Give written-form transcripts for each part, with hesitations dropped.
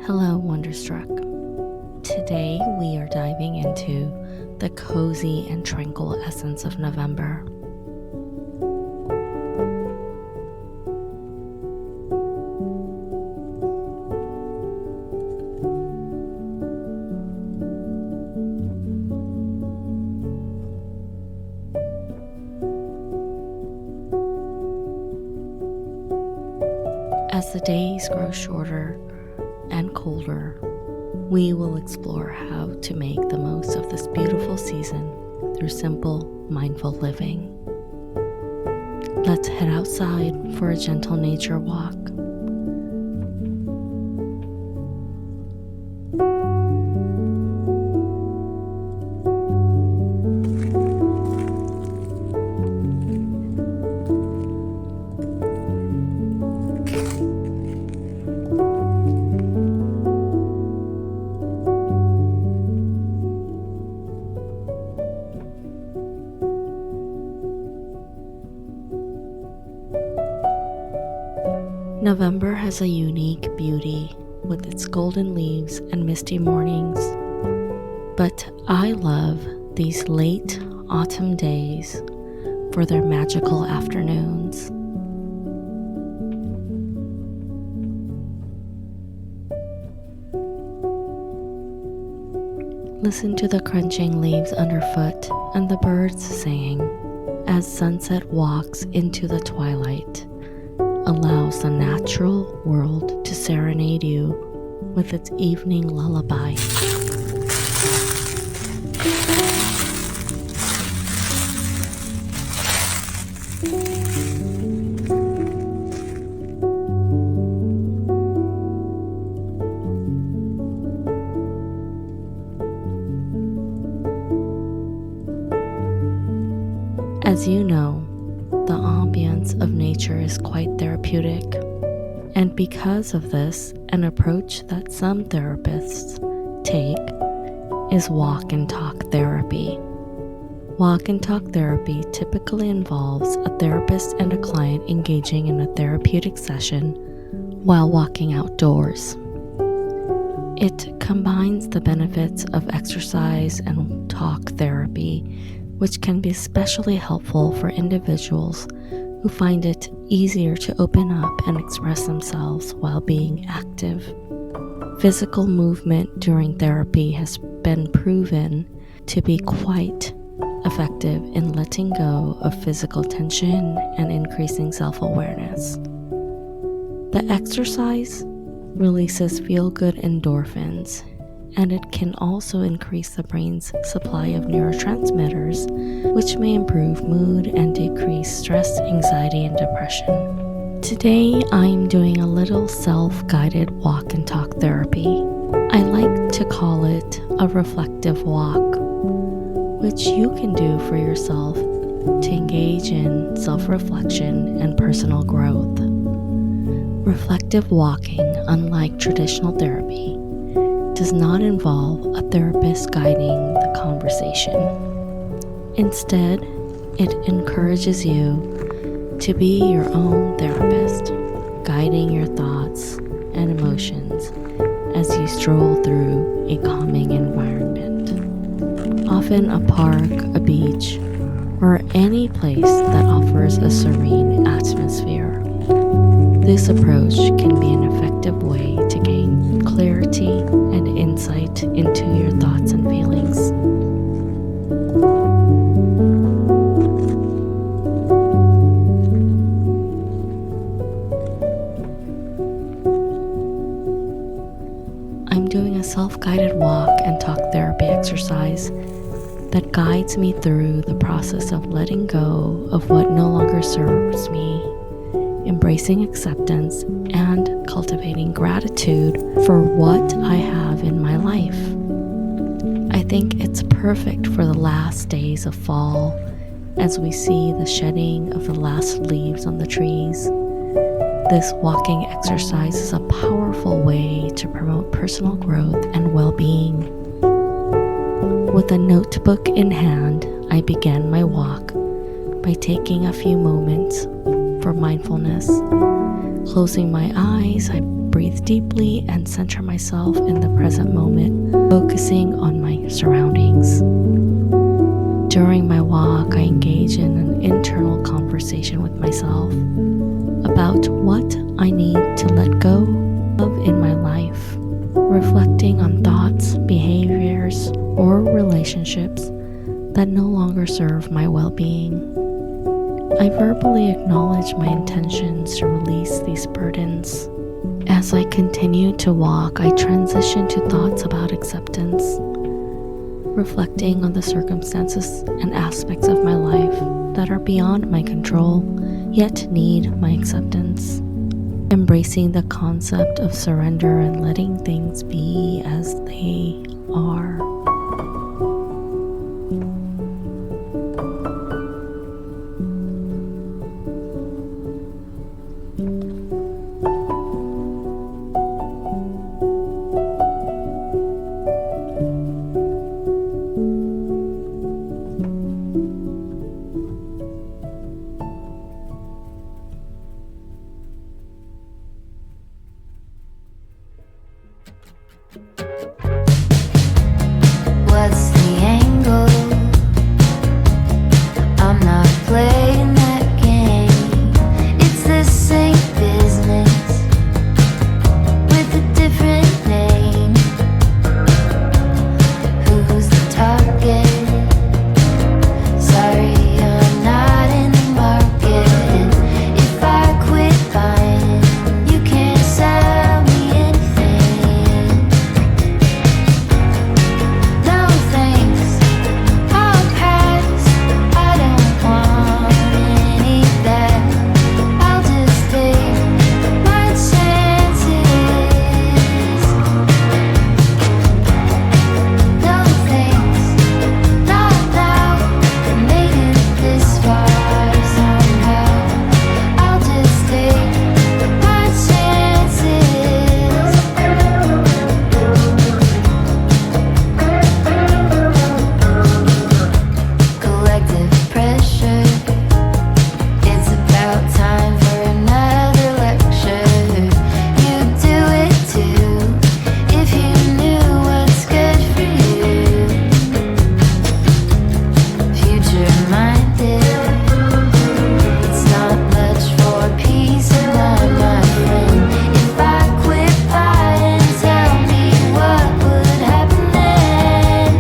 Hello, Wonderstruck. Today we are diving into the cozy and tranquil essence of November. As the days grow shorter and colder, we will explore how to make the most of this beautiful season through simple, mindful living. Let's head outside for a gentle nature walk. November has a unique beauty with its golden leaves and misty mornings, but I love these late autumn days for their magical afternoons. Listen to the crunching leaves underfoot and the birds singing as sunset walks into the twilight. Allows the natural world to serenade you with its evening lullaby. As you know, the ambience of nature is quite therapeutic, and because of this, an approach that some therapists take is walk and talk therapy. Walk and talk therapy typically involves a therapist and a client engaging in a therapeutic session while walking outdoors. It combines the benefits of exercise and talk therapy, which can be especially helpful for individuals who find it easier to open up and express themselves while being active. Physical movement during therapy has been proven to be quite effective in letting go of physical tension and increasing self-awareness. The exercise releases feel-good endorphins, and it can also increase the brain's supply of neurotransmitters, which may improve mood and decrease stress, anxiety, and depression. Today, I'm doing a little self-guided walk and talk therapy. I like to call it a reflective walk, which you can do for yourself to engage in self-reflection and personal growth. Reflective walking, unlike traditional therapy, does not involve a therapist guiding the conversation. Instead, it encourages you to be your own therapist, guiding your thoughts and emotions as you stroll through a calming environment. Often a park, a beach, or any place that offers a serene atmosphere. This approach can be an effective way to gain clarity and insight into your thoughts and feelings. I'm doing a self-guided walk and talk therapy exercise that guides me through the process of letting go of what no longer serves me, embracing acceptance, and cultivating gratitude for what I have in my life. I think it's perfect for the last days of fall as we see the shedding of the last leaves on the trees. This walking exercise is a powerful way to promote personal growth and well-being. With a notebook in hand, I began my walk by taking a few moments for mindfulness. Closing my eyes, I breathe deeply and center myself in the present moment, focusing on my surroundings. During my walk, I engage in an internal conversation with myself about what I need to let go of in my life, reflecting on thoughts, behaviors, or relationships that no longer serve my well-being. I verbally acknowledge my intentions to release these burdens. As I continue to walk, I transition to thoughts about acceptance, reflecting on the circumstances and aspects of my life that are beyond my control, yet need my acceptance. Embracing the concept of surrender and letting things be as they are. What's the angle? I'm not playing that game. It's the same business with a different name. Who's the target? Sorry, I'm not in the market. If I quit buying, you can't sell me anything. No thanks, I'll pass. I don't want any of that. I'll just take my chances. No thanks, not now. I made it this far somehow. I'll just take my chances. Collective pressure. It's about time for another lecture. You do it too, if you knew what's good for you. Future minded. It's not much for peace of mind, my friend. If I quit buying, tell me what would happen then.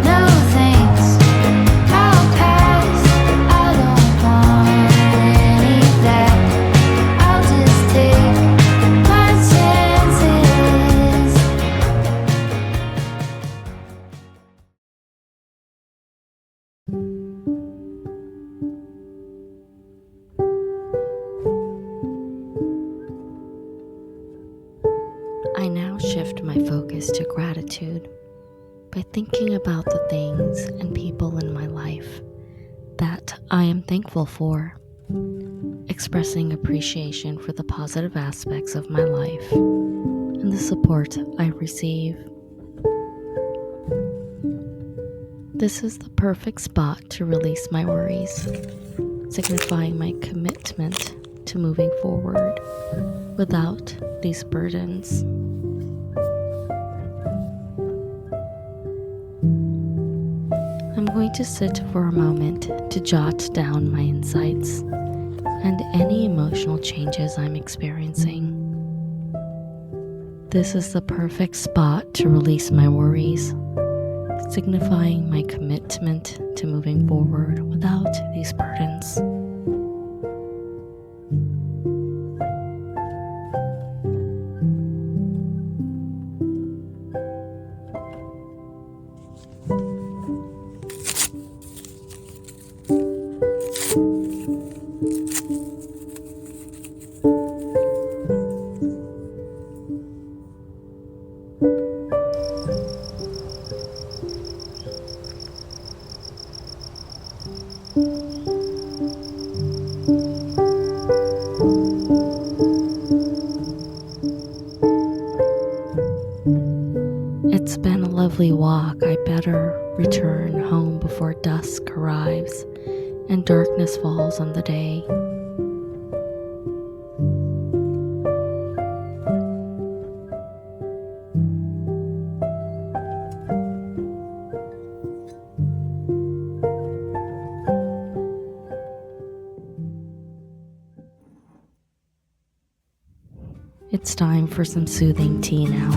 No thanks, I'll pass. I don't want any of that. I'll just take my chances. I now shift my focus to gratitude by thinking about the things and people in my life that I am thankful for, expressing appreciation for the positive aspects of my life and the support I receive. This is the perfect spot to release my worries, signifying my commitment to moving forward without these burdens. I'm going to sit for a moment to jot down my insights and any emotional changes I'm experiencing. This is the perfect spot to release my worries, signifying my commitment to moving forward without these burdens. It's been a lovely walk. I better return home before dusk arrives and darkness falls on the day. It's time for some soothing tea now.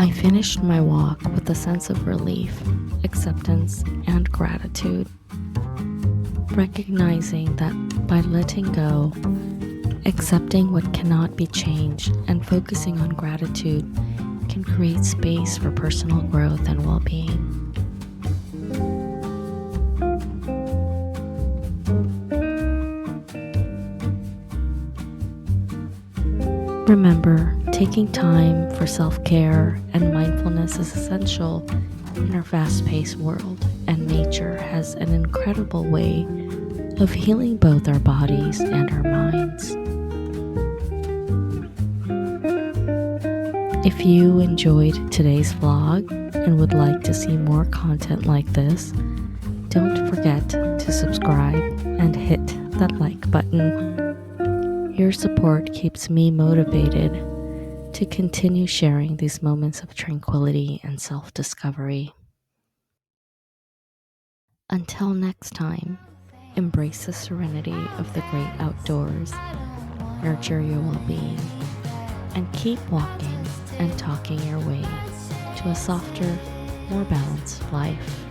I finished my walk with a sense of relief, acceptance, and gratitude, recognizing that by letting go, accepting what cannot be changed, and focusing on gratitude can create space for personal growth and well-being. Remember, taking time for self-care and mindfulness is essential in our fast-paced world, and nature has an incredible way of healing both our bodies and our minds. If you enjoyed today's vlog and would like to see more content like this, don't forget to subscribe and hit that like button. Your support keeps me motivated to continue sharing these moments of tranquility and self-discovery. Until next time, embrace the serenity of the great outdoors, nurture your well-being, and keep walking and talking your way to a softer, more balanced life.